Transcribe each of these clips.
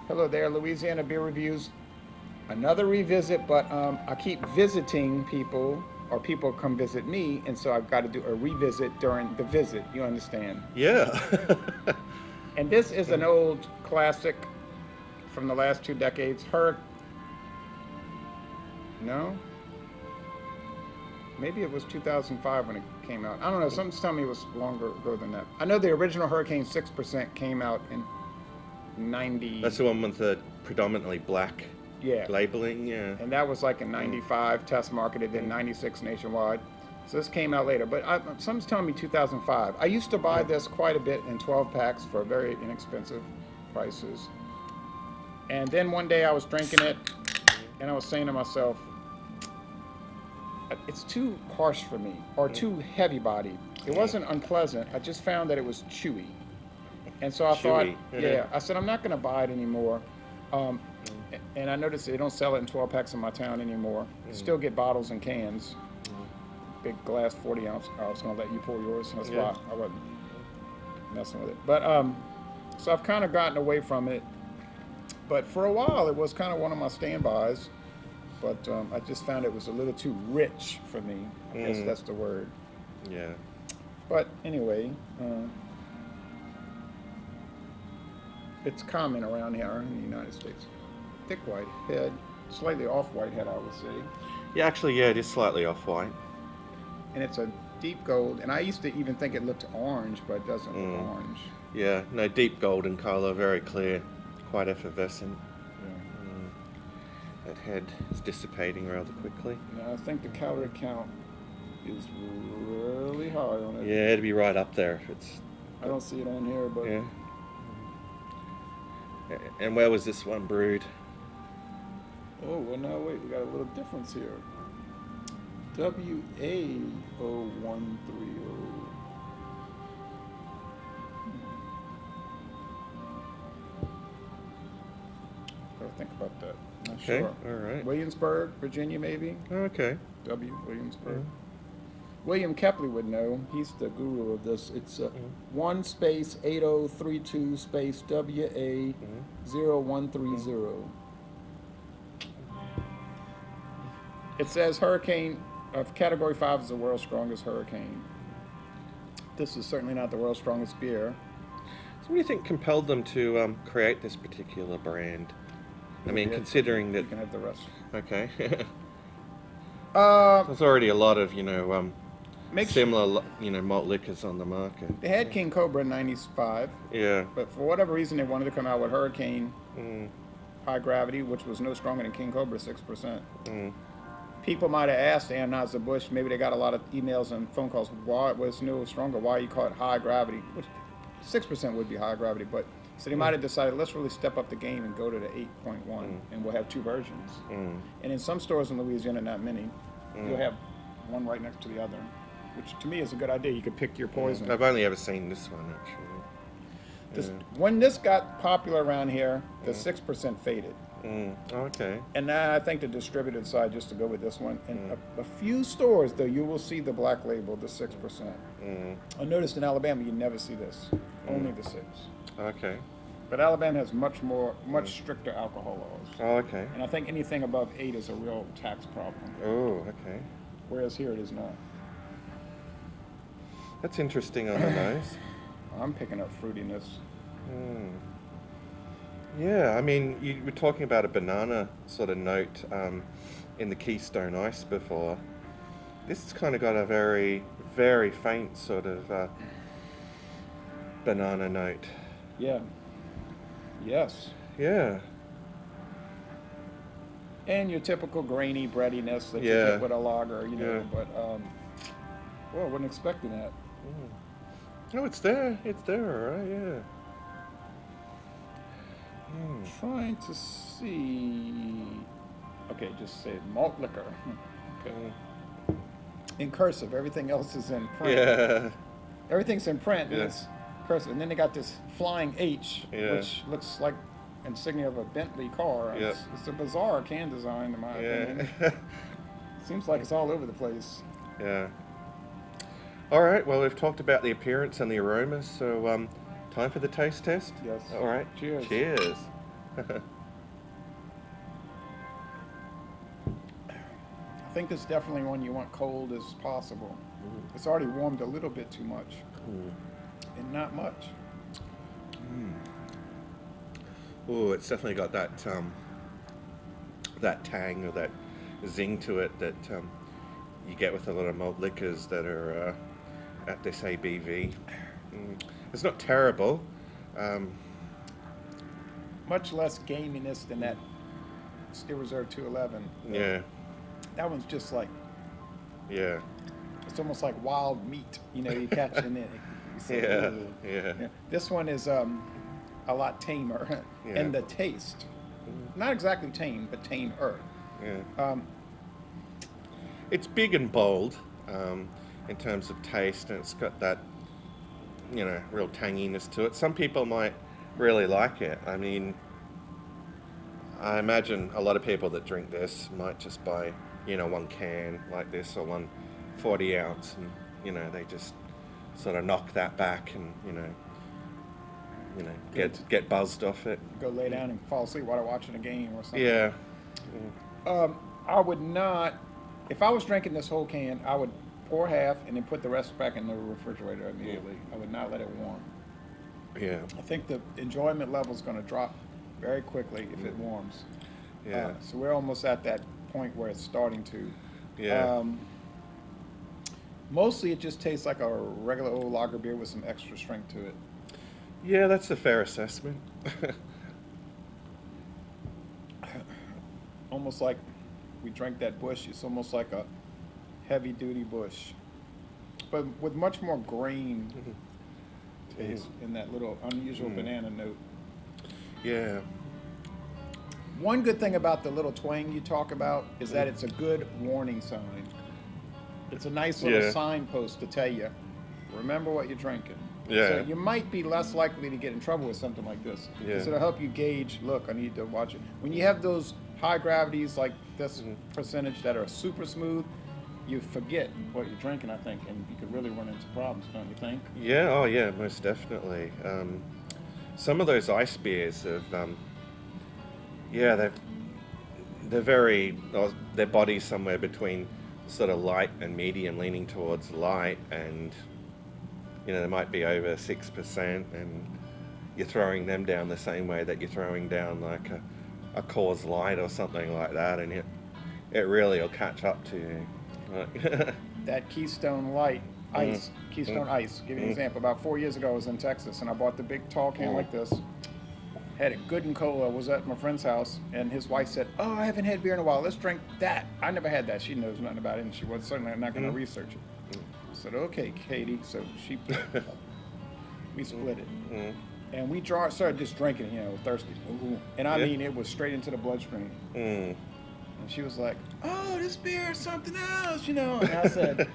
Hello there, Louisiana Beer Reviews. Another revisit, but I keep visiting people, or people come visit me, and so I've got to do a revisit during the visit. You understand? Yeah. And this is an old classic from the last 2 decades. No, maybe it was 2005 when it came out. I don't know. Something's telling me it was longer ago than that. I know the original Hurricane 6% came out in 90. That's the one with the predominantly black Yeah. labeling, yeah. And that was like in 95, test marketed, then 96 nationwide. So this came out later, but something's telling me 2005. I used to buy this quite a bit in 12 packs for very inexpensive prices. And then one day I was drinking it, and I was saying to myself, it's too harsh for me, or too heavy bodied. It wasn't unpleasant, I just found that it was chewy. And so I thought, yeah, I said, I'm not going to buy it anymore. And I noticed they don't sell it in 12 packs in my town anymore. Still get bottles and cans. Big glass 40 ounce. I was going to let you pour yours. That's why I wasn't messing with it. But so I've kind of gotten away from it. But for a while, it was kind of one of my standbys. But I just found it was a little too rich for me. I guess that's the word. Yeah. But anyway, it's common around here in the United States. Thick white head, slightly off-white head, I would say. Yeah, actually, yeah, it is slightly off-white. And it's a deep gold, and I used to even think it looked orange, but it doesn't look orange. Yeah, no, deep golden colour, very clear, quite effervescent. That head is dissipating rather quickly. Now, I think the calorie count is really high on it. Yeah, it'd be right up there if it's... I don't see it on here, but... Yeah. And where was this one brewed? Oh, well, now wait, we got a little difference here. WA0130. Gotta think about that. Not Okay, sure. all right. Williamsburg, Virginia, maybe? Okay. Williamsburg. William Kepley would know. He's the guru of this. It's 1 space 8032 space WA0130. It says hurricane of category 5 is the world's strongest hurricane. This is certainly not the world's strongest beer. So what do you think compelled them to create this particular brand? I mean, considering that... You can have the rest. Okay. There's already a lot of, similar, malt liquors on the market. They had King Cobra in 95. Yeah. But for whatever reason, they wanted to come out with Hurricane High Gravity, which was no stronger than King Cobra, 6%. People might have asked Anheuser-Busch, maybe they got a lot of emails and phone calls, why it was no stronger, why you call it high gravity, which 6% would be high gravity, but so they might have decided, let's really step up the game and go to the 8.1, and we'll have 2 versions. And in some stores in Louisiana, not many, you'll have one right next to the other, which to me is a good idea. You could pick your poison. I've only ever seen this one, actually. When this got popular around here, the 6% faded. Okay. And now I think the distributor decided just to go with this one. And a few stores, though, you will see the black label, the 6%. I noticed in Alabama, you never see this. Only the 6. Okay. But Alabama has much stricter alcohol laws. Oh, okay. And I think anything above 8 is a real tax problem. Oh, okay. Whereas here it is not. That's interesting on the nose. I'm picking up fruitiness. Yeah, I mean, you were talking about a banana sort of note in the Keystone Ice before. This has kind of got a very, very faint sort of banana note. Yeah. Yes. Yeah. And your typical grainy breadiness that you get with a lager, but, well, I wasn't expecting that. No, it's there. It's there, all right, yeah. Trying to see. Okay, just say malt liquor. Okay. In cursive, everything else is in print. Yeah. Everything's in print, and it's cursive. And then they got this flying H, which looks like insignia of a Bentley car. It's a bizarre can design, in my opinion. Seems like it's all over the place. Yeah. All right, well, we've talked about the appearance and the aromas, so time for the taste test? Yes. All right. Cheers. Cheers. I think it's definitely one you want cold as possible. It's already warmed a little bit too much, and not much. Oh, it's definitely got that that tang or that zing to it that you get with a lot of malt liquors that are at this ABV. It's not terrible. Much less gaminess than that Still Reserve 211. Yeah. That one's just like, Yeah. it's almost like wild meat. You know, you catch in it. Yeah. This one is a lot tamer, and the taste, not exactly tame, but tamer. Yeah. It's big and bold in terms of taste, and it's got that, you know, real tanginess to it. Some people might really like it. I mean, I imagine a lot of people that drink this might just buy, you know, one can like this or one 40 ounce, and, you know, they just sort of knock that back and, you know, get buzzed off it. Go lay down and fall asleep while they're watching a game or something. Yeah. I would not, if I was drinking this whole can, I would pour half and then put the rest back in the refrigerator immediately. I would not let it warm. Yeah. I think the enjoyment level is going to drop very quickly if it warms. Yeah. So we're almost at that point where it's starting to. Yeah. Mostly it just tastes like a regular old lager beer with some extra strength to it. Yeah, that's a fair assessment. Almost like we drank that Busch. It's almost like a heavy duty Busch, but with much more grain taste and that little unusual banana note. Yeah. One good thing about the little twang you talk about is that it's a good warning sign. It's a nice little signpost to tell you, remember what you're drinking. Yeah. So you might be less likely to get in trouble with something like this. Yeah. So it'll help you gauge, look, I need to watch it. When you have those high gravities like this percentage that are super smooth, you forget what you're drinking, I think, and you could really run into problems, don't you think? Yeah, oh yeah, most definitely. Some of those ice beers have, they're very, their body's somewhere between sort of light and medium, leaning towards light, and you know, they might be over 6%, and you're throwing them down the same way that you're throwing down like a Coors Light or something like that, and it really will catch up to you. That Keystone Light Ice, Keystone Ice. Give you an example. About 4 years ago, I was in Texas, and I bought the big tall can like this. Had it good and cold. I was at my friend's house, and his wife said, "Oh, I haven't had beer in a while. Let's drink that." I never had that. She knows nothing about it, and she was certainly not going to research it. I said, "Okay, Katie." So we split it, and we started just drinking. You know, thirsty, and I mean, it was straight into the bloodstream. And she was like, "Oh, this beer is something else," you know. And I said,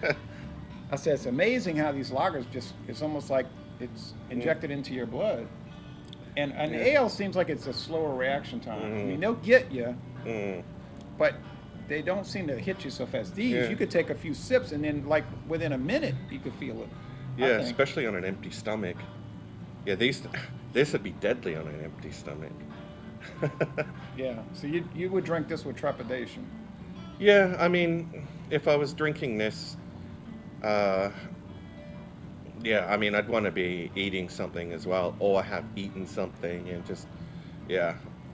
"It's amazing how these lagers it's almost like it's injected into your blood." And an ale seems like it's a slower reaction time. I mean, they'll get you, but they don't seem to hit you so fast. These, you could take a few sips, and then, like, within a minute, you could feel it. Yeah, especially on an empty stomach. Yeah, this would be deadly on an empty stomach. Yeah, so you would drink this with trepidation. Yeah, I mean, if I was drinking this, yeah, I mean, I'd want to be eating something as well, or have eaten something, and just,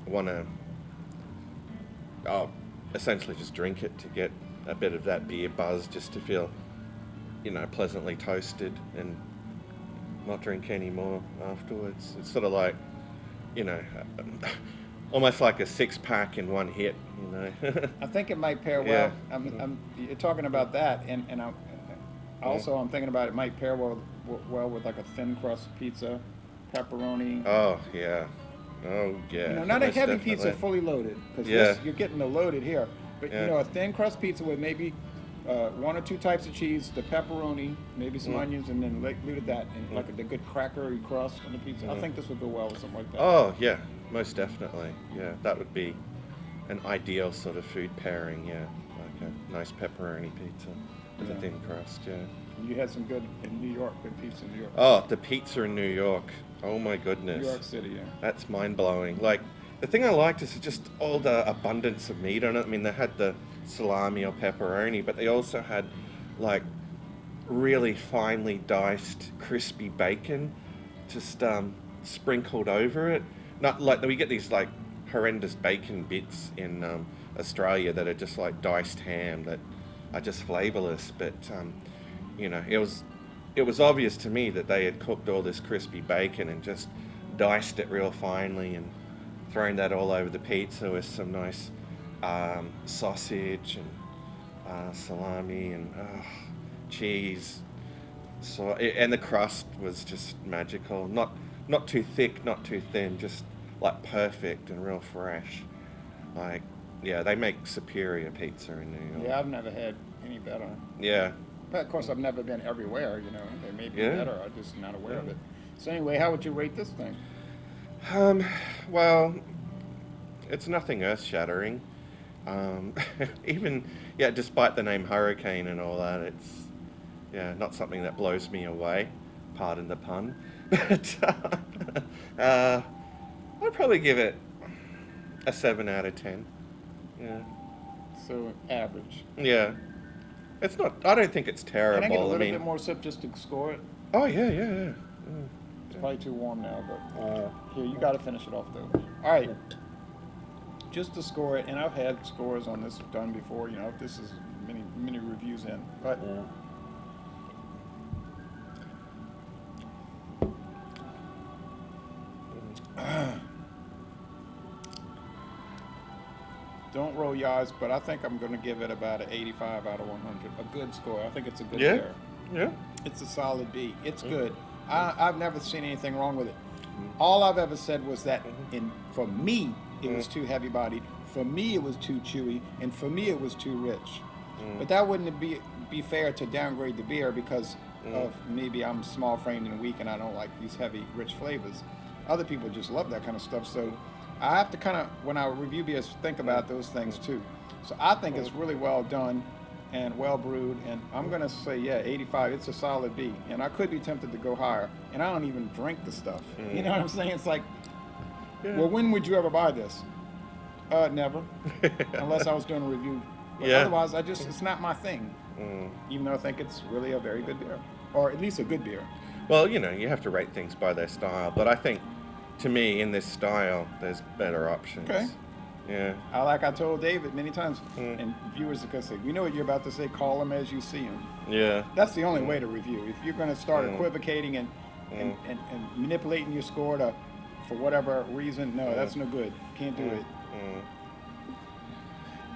want to, essentially just drink it to get a bit of that beer buzz, just to feel, you know, pleasantly toasted, and not drink any more afterwards. It's sort of like, you know, almost like a 6-pack in one hit, you know. I think it might pair well. You're talking about that, and I'm thinking about it might pair well with like a thin crust pizza, pepperoni. Oh yeah, oh yeah. You know, not a heavy pizza fully loaded, because you're getting the loaded here. But you know, a thin crust pizza with maybe 1 or 2 types of cheese, the pepperoni, maybe some onions, and then leave it that, and like the good crackery crust on the pizza. I think this would go well with something like that. Oh yeah, most definitely. Yeah, that would be an ideal sort of food pairing. Yeah, like a nice pepperoni pizza with a thin crust. Yeah. You had some good in New York, good pizza in New York. Oh, the pizza in New York. Oh my goodness. New York City, yeah. That's mind blowing. Like, The thing I liked is just all the abundance of meat on it. I mean, they had the salami or pepperoni, but they also had like really finely diced crispy bacon just sprinkled over it. Not like we get these like horrendous bacon bits in Australia that are just like diced ham that are just flavorless, but you know, it was obvious to me that they had cooked all this crispy bacon and just diced it real finely and thrown that all over the pizza with some nice sausage and salami and cheese. So and the crust was just magical. Not too thick, not too thin, just like perfect and real fresh. Like, yeah, they make superior pizza in New York. Yeah, I've never had any better. Yeah. But of course, I've never been everywhere, you know. They may be Yeah. better, I'm just not aware of it. So anyway, how would you rate this thing? Well, it's nothing earth-shattering. Even, yeah, despite the name Hurricane and all that, it's, yeah, not something that blows me away. Pardon the pun. But I'd probably give it a 7 out of 10. Yeah. So average. Yeah. It's not, I don't think it's terrible. Can I get a little bit more sip just to score it? Oh, yeah. It's probably too warm now, but here, you got to finish it off though. All right. Just to score it, and I've had scores on this done before, you know, this is many reviews in, but don't roll your eyes, but I think I'm going to give it about an 85 out of 100. A good score. I think it's a good beer. Yeah. It's a solid B. It's good. I've never seen anything wrong with it. All I've ever said was that for me, it was too heavy-bodied. For me, it was too chewy. And for me, it was too rich. But that wouldn't be fair to downgrade the beer because of maybe I'm small-framed and weak and I don't like these heavy, rich flavors. Other people just love that kind of stuff. So I have to kind of, when I review beers, think about those things too. So I think it's really well done and well brewed, and I'm gonna say, yeah, 85. It's a solid B, and I could be tempted to go higher. And I don't even drink the stuff. You know what I'm saying? It's like, well, when would you ever buy this? Never, unless I was doing a review. But otherwise, it's not my thing. Even though I think it's really a very good beer, or at least a good beer. Well, you know, you have to rate things by their style, but I think, to me, in this style, there's better options. Okay. Yeah. I told David many times, and viewers are going to say, we know what you're about to say, call them as you see them. Yeah. That's the only way to review. If you're going to start equivocating and manipulating your score for whatever reason, no, that's no good. Can't do it.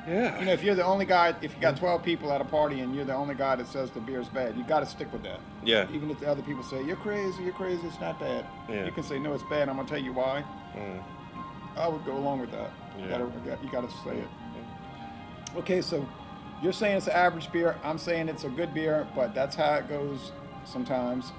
Yeah. You know, if you're the only guy, if you got 12 people at a party and you're the only guy that says the beer's bad, you got to stick with that. Yeah. Even if the other people say, you're crazy, it's not bad. Yeah. You can say, no, it's bad, I'm going to tell you why. I would go along with that. Yeah. You got to say it. Okay, so you're saying it's an average beer. I'm saying it's a good beer, but that's how it goes sometimes.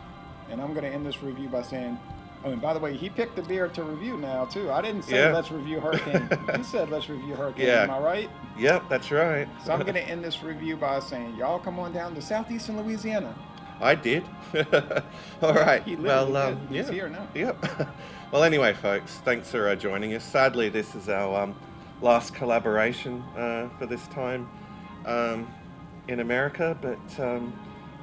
And I'm going to end this review by saying, oh, and by the way, he picked the beer to review now, too. I didn't say let's review Hurricane. You said let's review Hurricane. Am I right? Yep, that's right. So I'm going to end this review by saying, y'all come on down to southeastern Louisiana. I did. All right. Well, he's here now. Yep. Well, anyway, folks, thanks for joining us. Sadly, this is our last collaboration for this time in America, but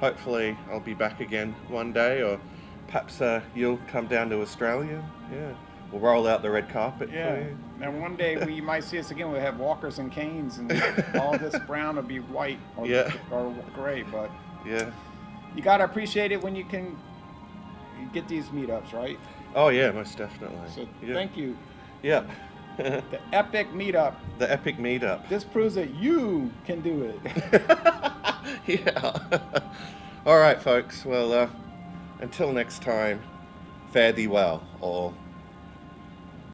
hopefully I'll be back again one day, or perhaps you'll come down to Australia. Yeah. We'll roll out the red carpet for you. Now, one day we might see us again. We'll have walkers and canes, and all this brown will be white or gray, but you got to appreciate it when you can get these meetups, right? Oh, yeah, most definitely. So thank you. Yeah. The epic meetup. The epic meetup. This proves that you can do it. Yeah. All right, folks. Well, until next time, fare thee well, or